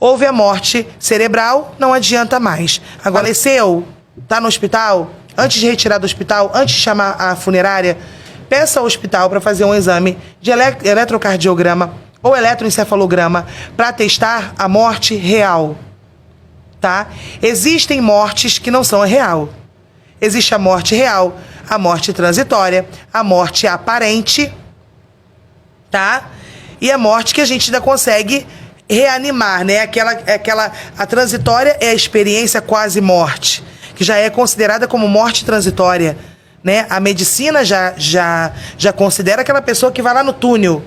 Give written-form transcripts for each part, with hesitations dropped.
Houve a morte cerebral, não adianta mais. Agora, faleceu, tá no hospital, antes de retirar do hospital, antes de chamar a funerária, peça ao hospital para fazer um exame de eletrocardiograma ou eletroencefalograma para testar a morte real, tá? Existem mortes que não são a real. Existe a morte real, a morte transitória, a morte aparente, tá? E a morte que a gente ainda consegue reanimar, né? A transitória é a experiência quase morte, que já é considerada como morte transitória, né? A medicina já considera aquela pessoa que vai lá no túnel.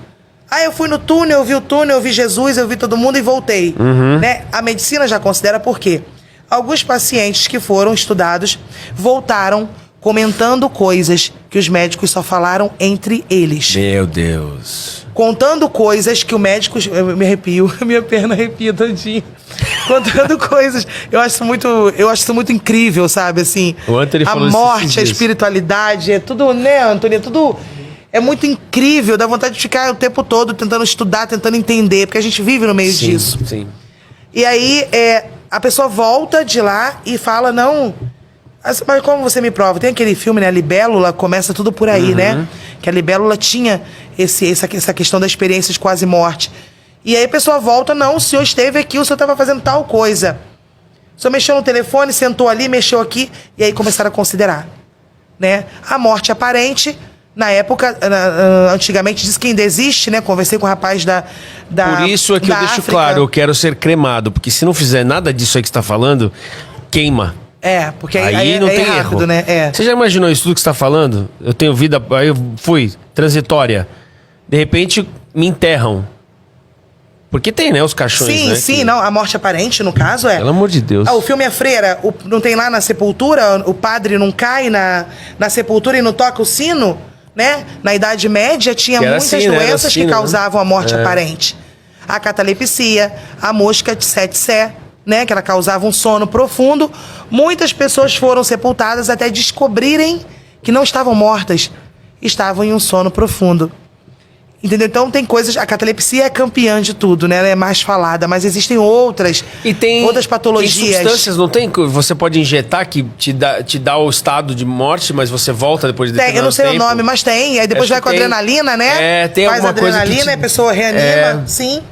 Ah, eu fui no túnel, eu vi Jesus, eu vi todo mundo e voltei. Né? A medicina já considera por quê? Alguns pacientes que foram estudados voltaram comentando coisas que os médicos só falaram entre eles. Meu Deus. Contando coisas que o médico... Eu me arrepio, minha perna arrepia todinha. Contando coisas... Eu acho isso muito incrível, sabe? Assim, o Anthony a morte, a espiritualidade, é tudo, né, Antônio? É tudo... É muito incrível, dá vontade de ficar o tempo todo tentando estudar, tentando entender, porque a gente vive no meio disso. Sim. E aí, a pessoa volta de lá e fala, não... Mas como você me prova? Tem aquele filme, né? A Libélula, começa tudo por aí, né? Que a Libélula tinha essa questão da experiência de quase morte. E aí a pessoa volta, não, o senhor esteve aqui, o senhor estava fazendo tal coisa. O senhor mexeu no telefone, sentou ali, mexeu aqui, e aí começaram a considerar, né? A morte aparente, na época, antigamente, diz que ainda existe, né? Conversei com o rapaz da Por isso é que eu deixo África. claro, eu quero ser cremado, porque se não fizer nada disso aí que você está falando, queima. Porque aí não tem rápido, erro. né? Você já imaginou isso tudo que você está falando? Eu tenho vida, aí eu fui transitória. De repente, me enterram. Porque tem, né, os caixões, sim, né? Sim, não, a morte aparente, no caso, Pelo amor de Deus. O filme A Freira, não tem lá na sepultura, o padre não cai na sepultura e não toca o sino, né? Na Idade Média tinha muitas assim, né? doenças assim, que causavam a morte aparente. A catalepsia, a mosca de Sete Sé, né? Que ela causava um sono profundo. Muitas pessoas foram sepultadas até descobrirem que não estavam mortas, estavam em um sono profundo. Entendeu? Então tem coisas... A catalepsia é campeã de tudo, né? Ela é mais falada, mas existem outras patologias. Tem substâncias, não tem? Você pode injetar que te dá o estado de morte, mas você volta depois de determinado tempo? Eu não sei o nome, mas tem. Aí depois vai com adrenalina, né? Tem faz alguma coisa adrenalina e a pessoa reanima. Sim.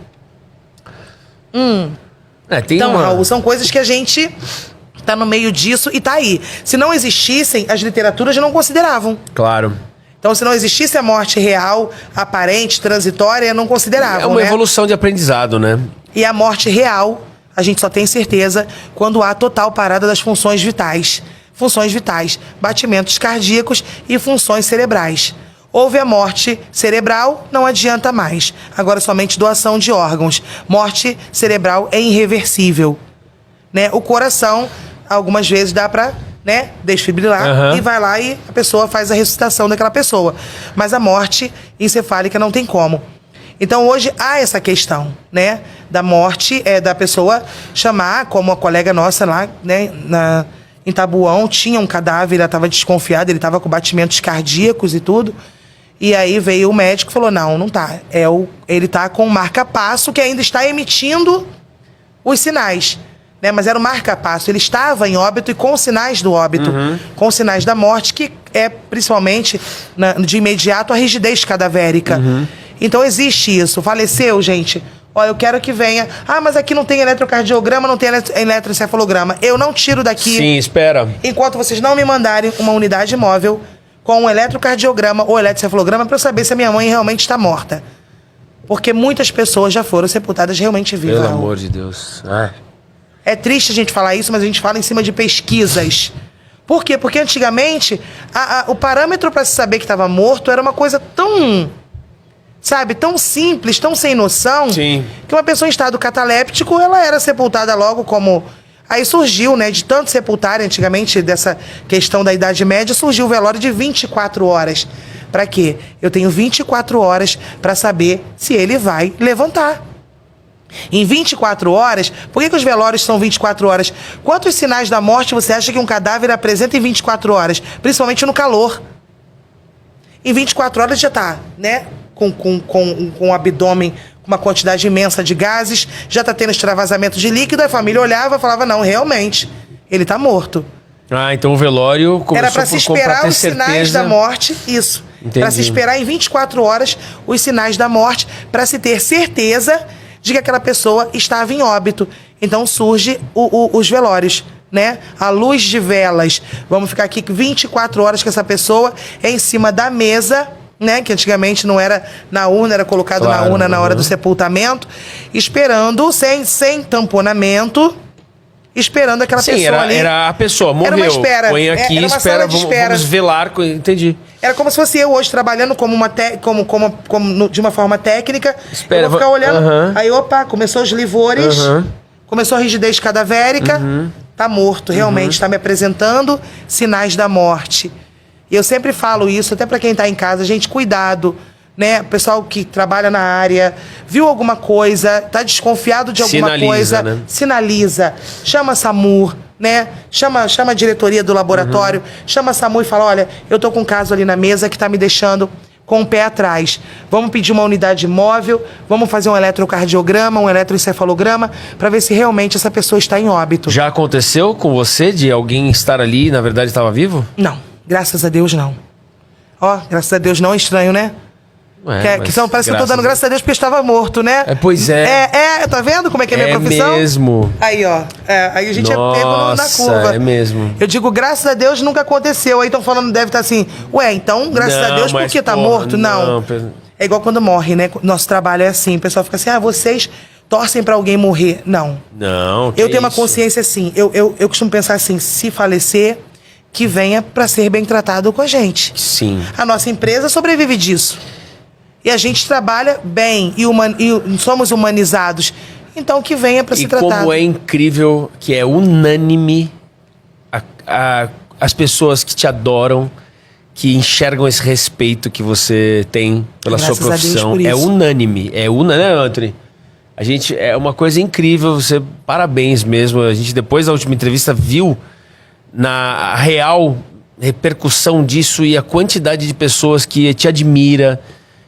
Então, Raul, são coisas que a gente tá no meio disso e tá aí. Se não existissem, as literaturas já não consideravam. Claro. Então, se não existisse a morte real, aparente, transitória, não consideravam, É uma evolução de aprendizado, né? E a morte real, a gente só tem certeza quando há total parada das funções vitais. Funções vitais, batimentos cardíacos e funções cerebrais. Houve a morte cerebral, não adianta mais. Agora somente doação de órgãos. Morte cerebral é irreversível, né? O coração, algumas vezes dá para... né, desfibrilar e vai lá e a pessoa faz a ressuscitação daquela pessoa. Mas a morte encefálica não tem como. Então hoje há essa questão, né, da morte, da pessoa chamar, como a colega nossa lá, né, em Tabuão, tinha um cadáver, ela estava desconfiada, ele estava com batimentos cardíacos e tudo. E aí veio o médico e falou, não tá. Ele tá com um marca-passo que ainda está emitindo os sinais. Né, mas era o marca-passo, ele estava em óbito e com sinais do óbito, com sinais da morte, que é principalmente, de imediato, a rigidez cadavérica. Então existe isso. Faleceu, gente, eu quero que venha. Mas aqui não tem eletrocardiograma, não tem eletroencefalograma. Eu não tiro daqui. Sim, espera. Enquanto vocês não me mandarem uma unidade móvel com um eletrocardiograma ou eletroencefalograma para eu saber se a minha mãe realmente está morta. Porque muitas pessoas já foram sepultadas realmente vivas. Pelo amor de Deus. É triste a gente falar isso, mas a gente fala em cima de pesquisas. Por quê? Porque antigamente, o parâmetro para se saber que estava morto era uma coisa tão, sabe, tão simples, tão sem noção, Sim. que uma pessoa em estado cataléptico, ela era sepultada logo como... Aí surgiu, né, de tanto sepultarem antigamente, dessa questão da Idade Média, surgiu o velório de 24 horas. Para quê? Eu tenho 24 horas para saber se ele vai levantar. Em 24 horas, por que os velórios são 24 horas? Quantos sinais da morte você acha que um cadáver apresenta em 24 horas? Principalmente no calor. Em 24 horas já está, né? Com o abdômen uma quantidade imensa de gases, já tá tendo extravasamento de líquido, a família olhava e falava, não, realmente, ele tá morto. Ah, então o velório começou Era para se esperar os sinais da morte, isso. Para se esperar em 24 horas os sinais da morte, para se ter certeza de que aquela pessoa estava em óbito. Então surge os velórios, né? À luz de velas. Vamos ficar aqui 24 horas com essa pessoa em cima da mesa, né? Que antigamente não era na urna, era colocado na urna na hora do sepultamento, esperando, sem tamponamento, esperando aquela pessoa ali. Era a pessoa, morreu. Era uma espera. Põe aqui, era uma espera, sala de espera. Vamos velar. Entendi. Era como se fosse eu hoje trabalhando de uma forma técnica. Espera, eu vou ficar olhando. Aí, opa, começou os livores, começou a rigidez cadavérica, tá morto, realmente, tá me apresentando sinais da morte. E eu sempre falo isso, até para quem tá em casa, gente, cuidado. Né? O pessoal que trabalha na área, viu alguma coisa, tá desconfiado de alguma coisa, né? Sinaliza, chama a SAMU, né? Chama a diretoria do laboratório, chama a SAMU e fala, olha, eu tô com um caso ali na mesa que tá me deixando com o pé atrás. Vamos pedir uma unidade móvel, vamos fazer um eletrocardiograma, um eletroencefalograma, para ver se realmente essa pessoa está em óbito. Já aconteceu com você de alguém estar ali e na verdade estava vivo? Não, graças a Deus não. Ó, graças a Deus não, é estranho, né? Parece que eu tô dando graças a Deus porque estava morto, né? Pois é. Tá vendo como é que é a minha profissão? É mesmo. Aí, ó. Aí a gente é pego na curva. É mesmo. Eu digo, graças a Deus nunca aconteceu. Aí estão falando, deve estar assim, ué, então, graças a Deus, por que tá morto? Não. É igual quando morre, né? Nosso trabalho é assim. O pessoal fica assim, vocês torcem pra alguém morrer. Não. Não, eu tenho uma consciência assim. Eu costumo pensar assim, se falecer, que venha pra ser bem tratado com a gente. Sim. A nossa empresa sobrevive disso. E a gente trabalha bem e somos humanizados. Então, que venha para ser tratado. E como é incrível que é unânime as pessoas que te adoram, que enxergam esse respeito que você tem pela sua profissão. É unânime. É unânime, né, Anthony? A gente, é uma coisa incrível. Você, parabéns mesmo. A gente, depois da última entrevista, viu na real repercussão disso e a quantidade de pessoas que te admira,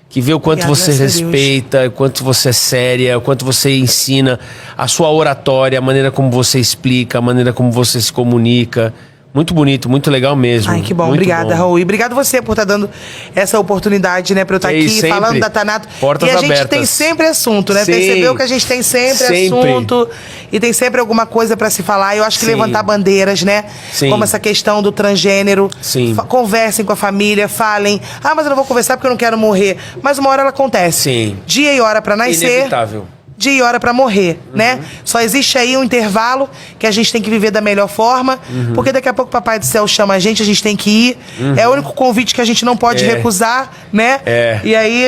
que vê o quanto você respeita, o quanto você é séria, o quanto você ensina, a sua oratória, a maneira como você explica, a maneira como você se comunica. Muito bonito, muito legal mesmo. Ai, que bom. Obrigada, Raul. E obrigado você por estar dando essa oportunidade, né, pra eu estar aqui sempre falando da Thanatos. Portas abertas. E a gente abertas. tem sempre assunto, né? Sim. Percebeu que a gente tem sempre assunto e tem sempre alguma coisa pra se falar. Eu acho que levantar bandeiras, né? Sim. Como essa questão do transgênero. Sim. Conversem com a família, falem. Mas eu não vou conversar porque eu não quero morrer. Mas uma hora ela acontece. Sim. Dia e hora pra nascer. Inevitável. Dia e hora pra morrer, né? Só existe aí um intervalo que a gente tem que viver da melhor forma, porque daqui a pouco o Papai do Céu chama a gente tem que ir. É o único convite que a gente não pode recusar, né? E aí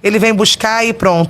ele vem buscar e pronto.